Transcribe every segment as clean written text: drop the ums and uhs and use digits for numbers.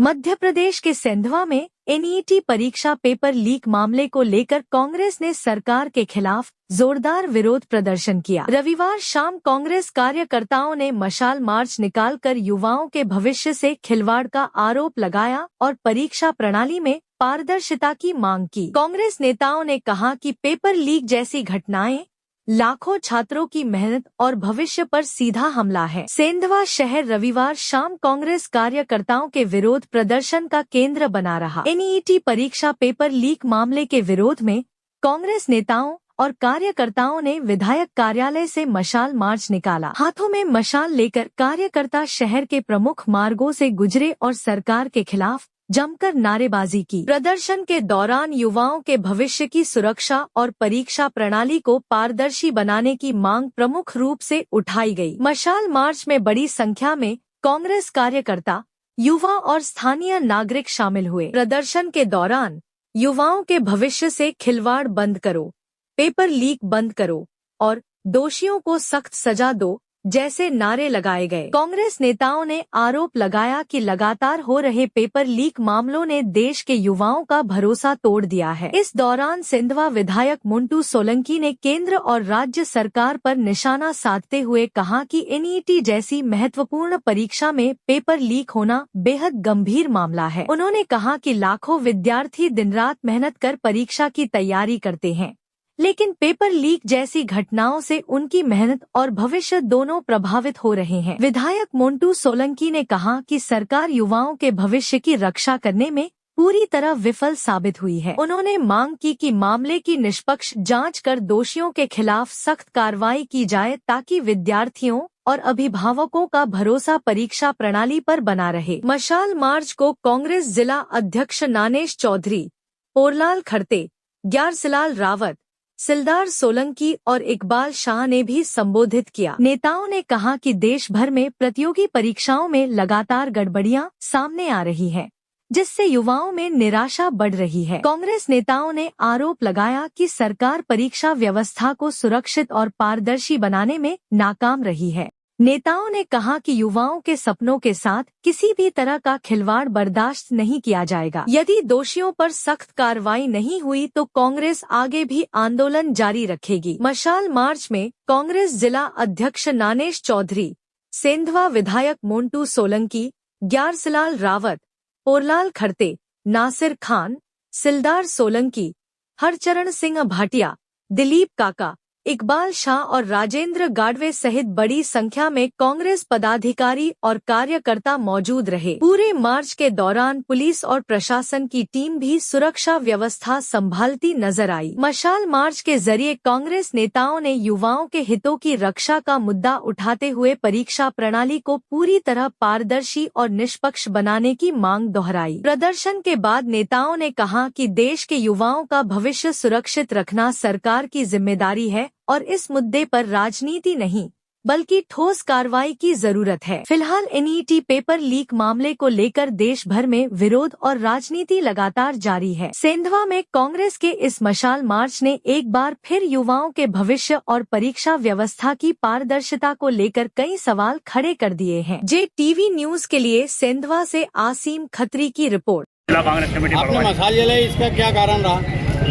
मध्य प्रदेश के सेंधवा में एनईटी परीक्षा पेपर लीक मामले को लेकर कांग्रेस ने सरकार के खिलाफ जोरदार विरोध प्रदर्शन किया। रविवार शाम कांग्रेस कार्यकर्ताओं ने मशाल मार्च निकालकर युवाओं के भविष्य से खिलवाड़ का आरोप लगाया और परीक्षा प्रणाली में पारदर्शिता की मांग की। कांग्रेस नेताओं ने कहा कि पेपर लीक जैसी घटनाएं लाखों छात्रों की मेहनत और भविष्य पर सीधा हमला है। सेंधवा शहर रविवार शाम कांग्रेस कार्यकर्ताओं के विरोध प्रदर्शन का केंद्र बना रहा। एनईटी परीक्षा पेपर लीक मामले के विरोध में कांग्रेस नेताओं और कार्यकर्ताओं ने विधायक कार्यालय से मशाल मार्च निकाला। हाथों में मशाल लेकर कार्यकर्ता शहर के प्रमुख मार्गों से गुजरे और सरकार के खिलाफ जमकर नारेबाजी की। प्रदर्शन के दौरान युवाओं के भविष्य की सुरक्षा और परीक्षा प्रणाली को पारदर्शी बनाने की मांग प्रमुख रूप से उठाई गई। मशाल मार्च में बड़ी संख्या में कांग्रेस कार्यकर्ता, युवा और स्थानीय नागरिक शामिल हुए। प्रदर्शन के दौरान युवाओं के भविष्य से खिलवाड़ बंद करो, पेपर लीक बंद करो और दोषियों को सख्त सजा दो जैसे नारे लगाए गए। कांग्रेस नेताओं ने आरोप लगाया कि लगातार हो रहे पेपर लीक मामलों ने देश के युवाओं का भरोसा तोड़ दिया है। इस दौरान सेंधवा विधायक मुंटू सोलंकी ने केंद्र और राज्य सरकार पर निशाना साधते हुए कहा कि एनईटी जैसी महत्वपूर्ण परीक्षा में पेपर लीक होना बेहद गंभीर मामला है। उन्होंने कहा कि लाखों विद्यार्थी दिन रात मेहनत कर परीक्षा की तैयारी करते हैं, लेकिन पेपर लीक जैसी घटनाओं से उनकी मेहनत और भविष्य दोनों प्रभावित हो रहे हैं। विधायक मुंटू सोलंकी ने कहा कि सरकार युवाओं के भविष्य की रक्षा करने में पूरी तरह विफल साबित हुई है। उन्होंने मांग की कि मामले की निष्पक्ष जांच कर दोषियों के खिलाफ सख्त कार्रवाई की जाए ताकि विद्यार्थियों और अभिभावकों का भरोसा परीक्षा प्रणाली पर बना रहे। मशाल मार्च को कांग्रेस जिला अध्यक्ष नानेश चौधरी, पोरलाल खड़ते, ग्यारसलाल रावत, सिलदार सोलंकी और इकबाल शाह ने भी संबोधित किया। नेताओं ने कहा कि देश भर में प्रतियोगी परीक्षाओं में लगातार गड़बड़ियां सामने आ रही हैं, जिससे युवाओं में निराशा बढ़ रही है। कांग्रेस नेताओं ने आरोप लगाया कि सरकार परीक्षा व्यवस्था को सुरक्षित और पारदर्शी बनाने में नाकाम रही है। नेताओं ने कहा कि युवाओं के सपनों के साथ किसी भी तरह का खिलवाड़ बर्दाश्त नहीं किया जाएगा। यदि दोषियों पर सख्त कार्रवाई नहीं हुई तो कांग्रेस आगे भी आंदोलन जारी रखेगी। मशाल मार्च में कांग्रेस जिला अध्यक्ष नानेश चौधरी, सेंधवा विधायक मुंटू सोलंकी, ग्यारसलाल रावत, पोरलाल खड़ते, नासिर खान, सिलदार सोलंकी, हरचरण सिंह भाटिया, दिलीप काका, इकबाल शाह और राजेंद्र गाडवे सहित बड़ी संख्या में कांग्रेस पदाधिकारी और कार्यकर्ता मौजूद रहे। पूरे मार्च के दौरान पुलिस और प्रशासन की टीम भी सुरक्षा व्यवस्था संभालती नजर आई। मशाल मार्च के जरिए कांग्रेस नेताओं ने युवाओं के हितों की रक्षा का मुद्दा उठाते हुए परीक्षा प्रणाली को पूरी तरह पारदर्शी और निष्पक्ष बनाने की मांग दोहराई। प्रदर्शन के बाद नेताओं ने कहा कि देश के युवाओं का भविष्य सुरक्षित रखना सरकार की जिम्मेदारी है और इस मुद्दे पर राजनीति नहीं बल्कि ठोस कार्रवाई की जरूरत है। फिलहाल एनईटी पेपर लीक मामले को लेकर देश भर में विरोध और राजनीति लगातार जारी है। सेंधवा में कांग्रेस के इस मशाल मार्च ने एक बार फिर युवाओं के भविष्य और परीक्षा व्यवस्था की पारदर्शिता को लेकर कई सवाल खड़े कर दिए हैं। JTV न्यूज के लिए सेंधवा से आसिम खत्री की रिपोर्ट। कांग्रेस कमेटी आपने मशाल जलाई, इसका क्या कारण रहा?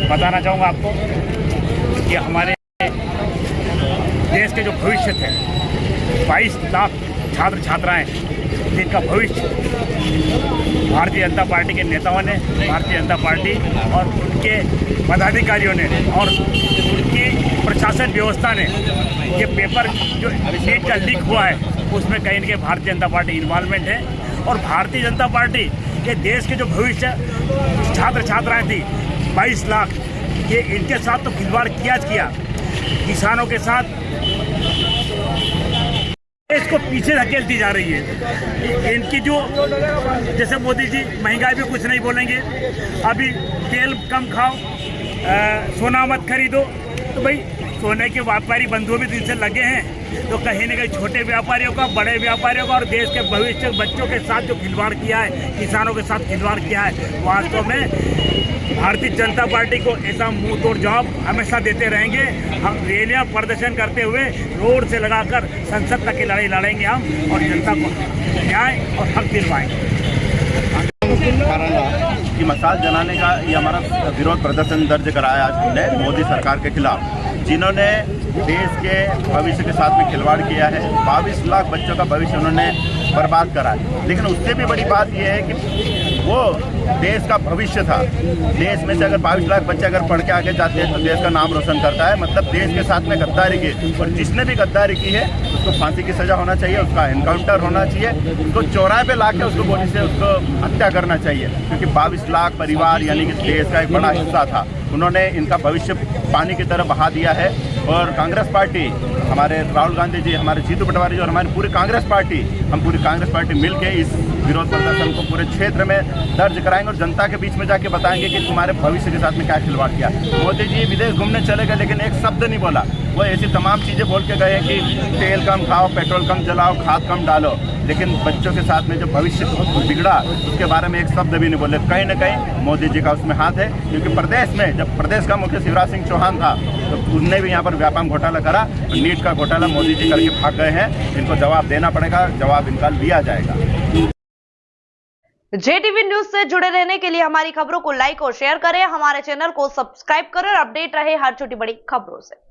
बताना चाहूँगा आपको कि हमारे देश के जो भविष्य थे, 22 लाख छात्र छात्राएं जिनका भविष्य भारतीय जनता पार्टी के नेताओं ने, भारतीय जनता पार्टी और उनके पदाधिकारियों ने और उनकी प्रशासन व्यवस्था ने ये पेपर जो नीट का लीक हुआ है उसमें कहीं न कहीं भारतीय जनता पार्टी इन्वॉल्वमेंट है। और भारतीय जनता पार्टी के देश के जो भविष्य छात्र छात्राएं थी 22 लाख, ये इनके साथ तो खिलवाड़ किया किसानों के साथ इसको पीछे धकेलती जा रही है। इनकी जो जैसे मोदी जी महंगाई भी कुछ नहीं बोलेंगे, अभी तेल कम खाओ, सोना मत खरीदो, तो भाई सोने के व्यापारी बंधुओं भी दिन से लगे हैं, तो कहीं न कहीं छोटे व्यापारियों का, बड़े व्यापारियों का और देश के भविष्य बच्चों के साथ जो खिलवाड़ किया है, किसानों के साथ खिलवाड़ किया है, वास्तव में भारतीय जनता पार्टी को ऐसा मुंह तोड़ जवाब हमेशा देते रहेंगे। हम रैलियां प्रदर्शन करते हुए रोड से लगाकर संसद तक की लड़ाई लड़ेंगे हम और जनता को न्याय और हक दिलवाएंगे। कारण रहा? कि मसाल जलाने का ये हमारा विरोध प्रदर्शन दर्ज कराया हमने मोदी सरकार के खिलाफ, जिन्होंने देश के भविष्य के साथ में खिलवाड़ किया है। 22 लाख बच्चों का भविष्य उन्होंने बर्बाद करा है। लेकिन उससे भी बड़ी बात यह है कि वो देश का भविष्य था। देश में से अगर 22 लाख बच्चे अगर पढ़ के आगे जाते हैं तो देश का नाम रोशन करता है। मतलब देश के साथ में गद्दारी की, और जिसने भी गद्दारी की है उसको फांसी की सजा होना चाहिए, उसका एनकाउंटर होना चाहिए, उसको चौराहे पे लाके उसको गोली से उसको हत्या करना चाहिए। क्योंकि 22 लाख परिवार यानी कि देश का एक बड़ा हिस्सा था, उन्होंने इनका भविष्य पानी की तरह बहा दिया है। और कांग्रेस पार्टी, हमारे राहुल गांधी जी, हमारे जीतू पटवारी जी और हमारी पूरी कांग्रेस पार्टी, हम पूरी कांग्रेस पार्टी मिलके इस विरोध प्रदर्शन को पूरे क्षेत्र में दर्ज कराएंगे और जनता के बीच में जाके बताएंगे कि तुम्हारे भविष्य के साथ में क्या खिलवाड़ किया। मोदी जी विदेश घूमने चले गए लेकिन एक शब्द नहीं बोला। वो ऐसी तमाम चीज़ें बोल के गए कि तेल कम खाओ, पेट्रोल कम जलाओ, खाद कम डालो, लेकिन बच्चों के साथ में जो भविष्य बिगड़ा उसके बारे में एक शब्द भी नहीं बोले। कहीं ना कहीं मोदी जी का उसमें हाथ है, क्योंकि प्रदेश में जब प्रदेश का मुख्य शिवराज सिंह चौहान था तो उनने भी यहाँ पर व्यापम घोटाला करा, नीट का घोटाला मोदी जी करके भाग गए हैं। इनको जवाब देना पड़ेगा, जवाब इनका लिया जाएगा। JTV न्यूज से जुड़े रहने के लिए हमारी खबरों को लाइक और शेयर करें, हमारे चैनल को सब्सक्राइब करें और अपडेट रहे हर छोटी बड़ी खबरों से।